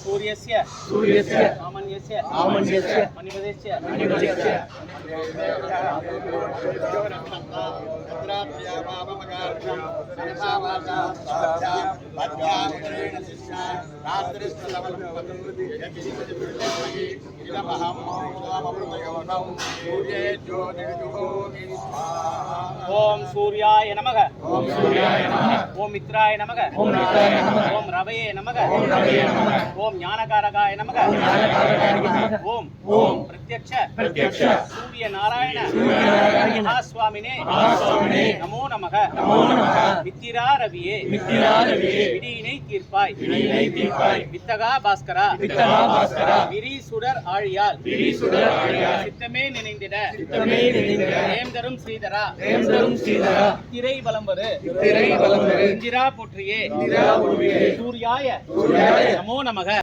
सूर्यस्य आमन्यस्य मणिपदेस्य ओम सूर्याय नमः ओम मित्राय नमः ओम रवये नमः ओम ज्ञानकारकाय नमः ओम प्रत्यक्ष सूर्य नारायण महास्वामिने नमो नमः मित्रा रविये विडीने तीर्पाय वित्तगा भास्करा विरी सुडर आழியால் சித்தமே நினைந்திட ஏம்தரும் ஸ்ரீதரா திரை வலம்பரு இந்திரா போற்றியே சூர்யாய நமோ நமக